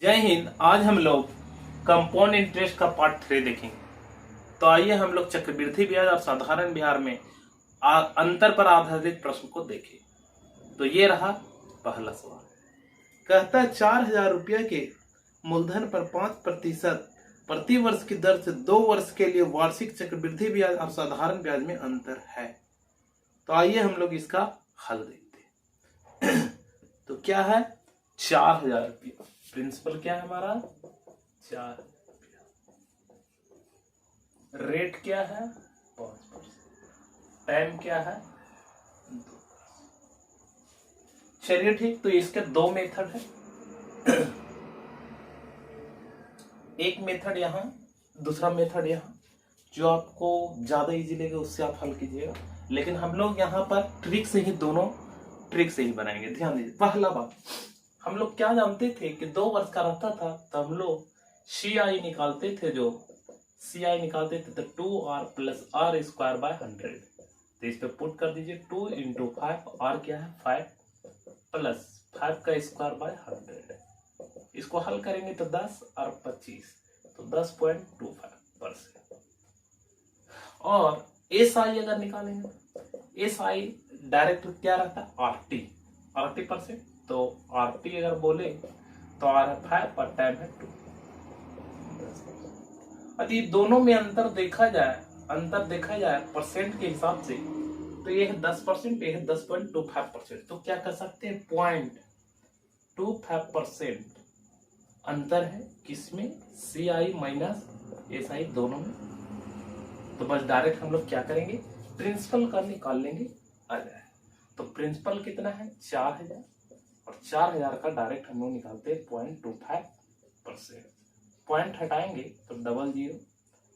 जय हिंद। आज हम लोग कंपाउंड इंटरेस्ट का पार्ट 3 देखेंगे। तो आइए हम लोग चक्रवृद्धि ब्याज और साधारण ब्याज में अंतर पर आधारित प्रश्न को देखें। तो ये रहा पहला सवाल। कहता है 4,000 रुपये के मूलधन पर 5% प्रति वर्ष की दर से 2 वर्ष के लिए वार्षिक चक्रवृद्धि ब्याज और साधारण ब्याज में अंतर है। तो आइए हम लोग इसका हल देखते हैं। तो क्या है 4,000 रुपये, प्रिंसिपल क्या है हमारा 4, रेट क्या है 5%, टाइम क्या है 2। चलिए ठीक, तो इसके दो मेथड है। एक मेथड यहाँ, दूसरा मेथड यहाँ। जो आपको ज्यादा इजी लगेगा उससे आप हल कीजिएगा, लेकिन हम लोग यहाँ पर ट्रिक से ही दोनों ट्रिक से ही बनाएंगे। ध्यान दीजिए। पहला बात, हम लोग क्या जानते थे कि 2 वर्ष का रहता था तो हम लोग CI निकालते थे। जो CI निकालते थे तो 2R + R²/100। तो इस पे पुट कर दीजिए 2 × 5, R क्या है 5 + 5 का स्क्वायर/100। इसको हल करेंगे तो 10 और 25 तो 10.25%। और SI अगर निकालेंगे, SI डायरेक्ट क्या रहता है RT%। तो RT अगर बोले तो R है 5 और टाइम है 2। यदि दोनों में अंतर देखा जाए परसेंट के हिसाब से, तो ये है 10%, ये है 10.25%। तो क्या कर सकते हैं 0.25% अंतर है किसमें, CI - SI दोनों में। तो बस डायरेक्ट हम लोग क्या करेंगे, प्रिंसिपल का निकाल लेंगे, आ जाए। तो प्रिंसिपल कितना है 4,000, और 4,000 का डायरेक्ट हम लोग निकालते हैं 0.25%। पॉइंट हटाएंगे तो 00,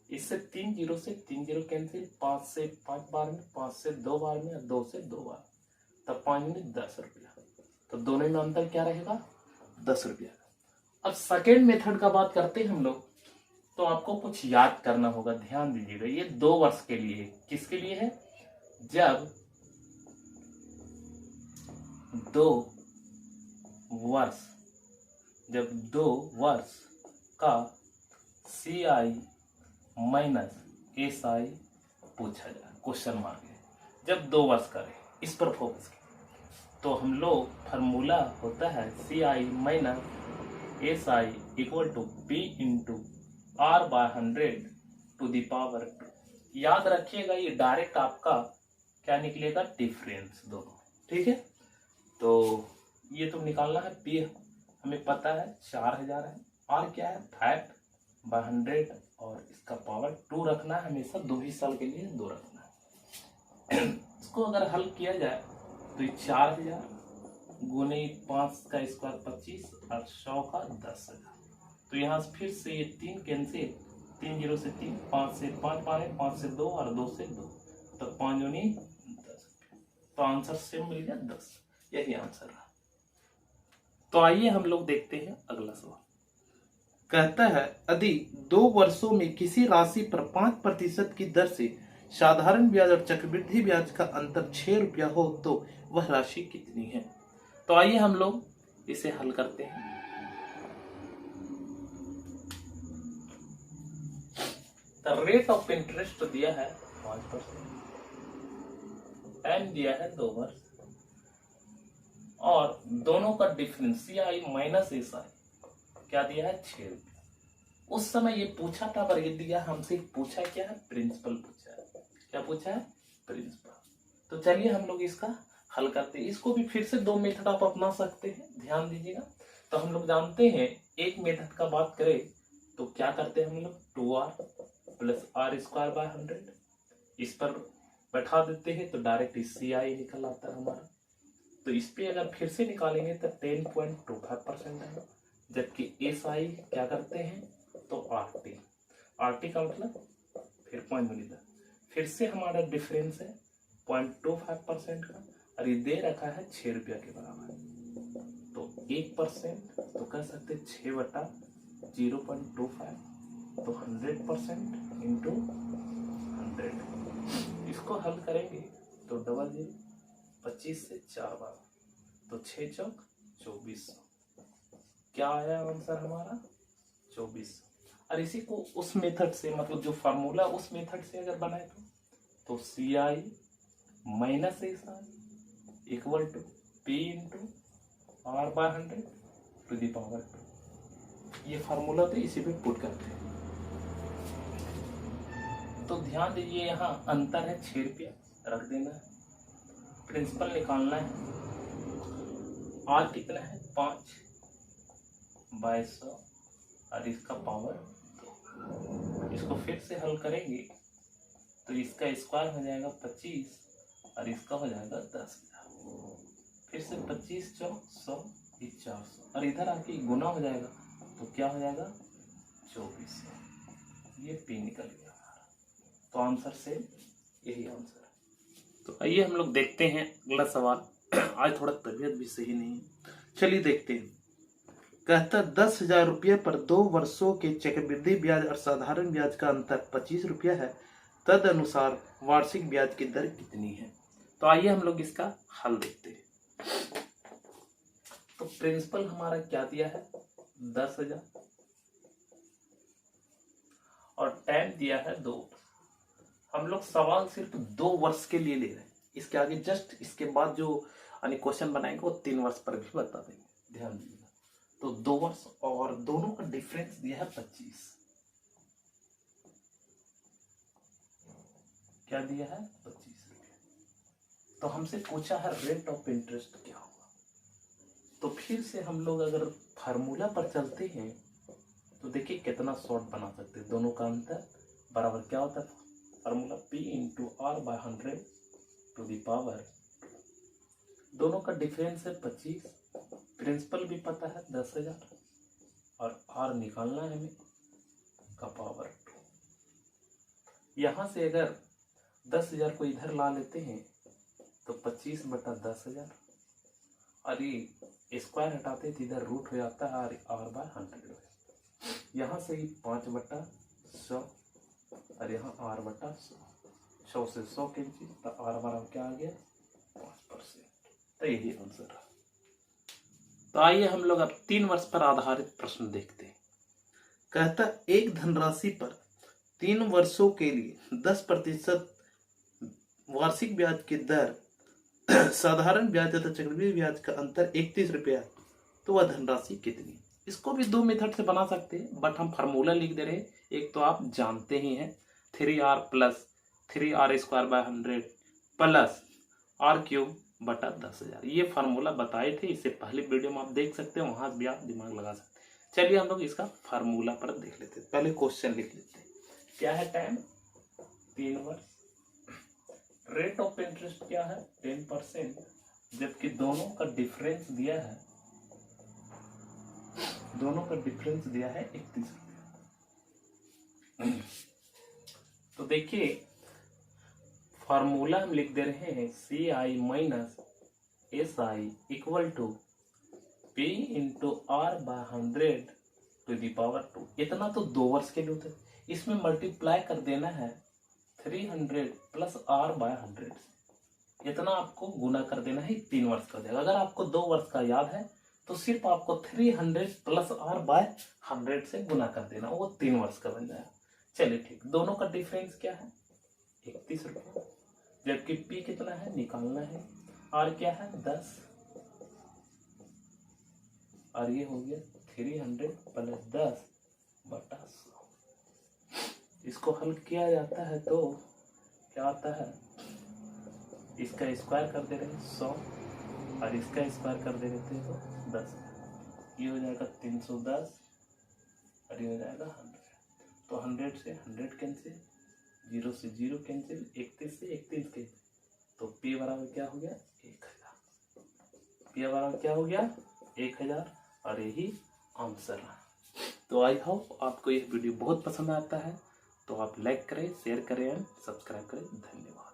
इससे 3 0 से 3 0 कैंसिल, 5 से 5 बार में, 5 से 2 बार में, और 2 से 2 बार, तब 5 में 10 रुपया। तो दोनों में अंतर क्या रहेगा 10 रुपया। अब सेकेंड मेथड का बात करते हैं हम लोग, तो आपको कुछ याद करना होगा। ध्यान दीजिएगा, ये 2 वर्ष के लिए है। किसके लिए है, जब 2 वर्ष का CI - SI पूछा जाए, क्वेश्चन मांगे, जब 2 वर्ष का रहे, इस पर फोकस करें। तो हम लोग फार्मूला होता है CI - SI = P × R/100⁴ याद रखिएगा। ये डायरेक्ट आपका क्या निकलेगा, डिफरेंस दोनों। ठीक है, तो ये तो निकालना है। P हमें पता है 4,000 है, R क्या है 5/100, और इसका पावर 2 रखना है हमेशा। 2 ही साल के लिए 2 रखना है। इसको अगर हल किया जाए तो 4,000 गुने 5 का स्क्वायर 25 और 100 का 10,000। तो यहाँ से फिर से ये 3 कैंसिल, 3 0 से 3, 5 से 5 बार, 5 से 2 और 2 से 2, तो 5 दूनी 10। तो आंसर सेम मिल गया 10। यही आंसर रहा। तो आइए हम लोग देखते हैं अगला सवाल। कहता है यदि 2 वर्षों में किसी राशि पर 5% की दर से साधारण ब्याज और चक्रवृद्धि ब्याज का अंतर 6 रुपया हो तो वह राशि कितनी है। तो आइए हम लोग इसे हल करते हैं। रेट ऑफ इंटरेस्ट दिया है 5%, टाइम दिया है 2 वर्ष, और दोनों का डिफरेंस CI - SI क्या दिया है 6 रुपया। उस समय ये पूछा था, पर ये दिया हमसे पूछा क्या है, प्रिंसिपल पूछा है। क्या पूछा है, प्रिंसिपल। तो चलिए हम लोग इसका हल करते हैं। इसको भी फिर से 2 मेथड आप अपना सकते हैं, ध्यान दीजिएगा। तो हम लोग जानते हैं, एक मेथड का बात करें तो क्या करते हैं हम लोग 2R + R²/100, इस पर बैठा देते हैं तो डायरेक्ट CI निकल आता है हमारा। तो इस पे अगर फिर से निकालेंगे तो 10.25% है, जबकि SI क्या करते हैं तो RT का मतलब फिर 0.2, फिर से हमारा डिफरेंस है 0.25% का, और ये दे रखा है 6 रुपया के बराबर। तो 1% तो कह सकते 6/0.25, तो 100% × 100। इसको हल करेंगे तो 00, 25 से 4 बार, तो 6 चौक 2400। क्या आया आंसर हमारा 24। और इसी को उस मेथड से, मतलब जो फार्मूला उस मेथड से अगर बनाए तो C I minus S I equal to P into R by 100 to the power 2। ये फार्मूला तो इसी पे पुट करते हैं। तो ध्यान दीजिए यहाँ अंतर है 6 रुपया, रख देना है। प्रिंसिपल निकालना है, आर कितना है 5 बाय 100 और इसका पावर 2। इसको फिर से हल करेंगे तो इसका स्क्वायर हो जाएगा 25 और इसका हो जाएगा 10,000। फिर से 25 चौक 100 400 और इधर आके गुना हो जाएगा तो क्या हो जाएगा 2400। ये पी निकल गया हमारा। तो आंसर से यही आंसर है। तो आइए हम लोग देखते हैं अगला सवाल। आज थोड़ा तबीयत भी सही नहीं है, चलिए देखते हैं। कहता 10,000 रुपये पर 2 वर्षों के चक्रवृद्धि ब्याज और साधारण ब्याज का अंतर 25 रुपया है, तद अनुसार वार्षिक ब्याज की दर कितनी है। तो आइए हम लोग इसका हल देखते हैं। तो प्रिंसिपल हमारा क्या दिया है 10,000 और टाइम दिया है 2। हम लोग सवाल सिर्फ 2 वर्ष के लिए ले रहे हैं। इसके आगे जस्ट इसके बाद जो क्वेश्चन बनाएंगे वो 3 वर्ष पर भी बता देंगे, ध्यान दीजिएगा। तो 2 वर्ष और दोनों का डिफरेंस दिया है 25। क्या दिया है 25 रुपये। तो हमसे पूछा है रेट ऑफ इंटरेस्ट क्या होगा। तो फिर से हम लोग अगर फार्मूला पर चलते हैं तो देखिए कितना शॉर्ट बना सकते हैं। दोनों का अंतर बराबर क्या होता है formula P into R by 100 to the power. दोनों का डिफरेंस है 25। प्रिंसिपल भी पता है 10,000 और आर निकालना है हमें का पावर 2। यहाँ से अगर 10,000 को इधर ला लेते हैं तो 25 बटा 10,000 और ये स्क्वायर हटाते तो इधर रूट हो जाता है आर बाय 100। यहाँ से ही 5 बटा 100 और यहाँ आर बटा 100 से 100 कैंसिल तो आर बराबर क्या आ गया 5%। तो यही आंसर है। तो आइए हम लोग अब 3 वर्ष पर आधारित प्रश्न देखते हैं। कहता एक धनराशि पर 3 वर्षों के लिए 10% वार्षिक ब्याज की दर साधारण ब्याज तथा चक्रवृद्धि ब्याज का अंतर 31 रुपया, तो वह धनराशि कितनी। इसको भी 2 मेथड से बना सकते हैं, बट हम फार्मूला लिख दे रहे हैं। एक तो आप जानते ही हैं 3r plus 3r square by 100 plus r cube बटा 10,000। ये फार्मूला बताए थे, इससे पहले वीडियो में आप देख सकते हैं, वहां भी आप दिमाग लगा सकते हैं। चलिए हम लोग इसका फार्मूला पर देख लेते हैं। पहले क्वेश्चन लिख लेते हैं। क्या है टाइम 3 वर्ष। रेट ऑफ इंटरेस्ट क्या है 10%, जबकि दोनों का डिफरेंस दिया है 31 रुपया। तो देखिए फार्मूला हम लिख दे रहे हैं C I minus S I equal to P into R by 100 to the power 2। इतना तो 2 वर्ष के लिए होता है। इसमें मल्टीप्लाई कर देना है 300 प्लस आर बाय 100। इतना आपको गुना कर देना है, 3 वर्ष का देगा। अगर आपको 2 वर्ष का याद है तो सिर्फ आपको 300 प्लस आर बाय 100 से गुना कर देना, वो 3 वर्ष का बन जाएगा। चलिए ठीक, दोनों का डिफरेंस क्या है 31 रुपया, जबकि पी कितना है निकालना है, आर क्या है 10 और ये हो गया 300 प्लस 10 बटा 100। इसको हल किया जाता है तो क्या आता है, इसका स्क्वायर कर दे रहे हैं 100 और इसका स्क्वायर कर दे रहे थे तो 10। ये हो जाएगा 310 और ये हो जाएगा 100। तो 100 से 100 कैंसिल, 0 से 0 कैंसिल, 31 से 31 कैंसिल। तो P बराबर क्या हो गया 1000। P बराबर क्या हो गया 1000 और यही आंसर है। तो आई होप आपको यह वीडियो बहुत पसंद आता है, तो आप लाइक करें, शेयर करें एंड सब्सक्राइब करें। धन्यवाद।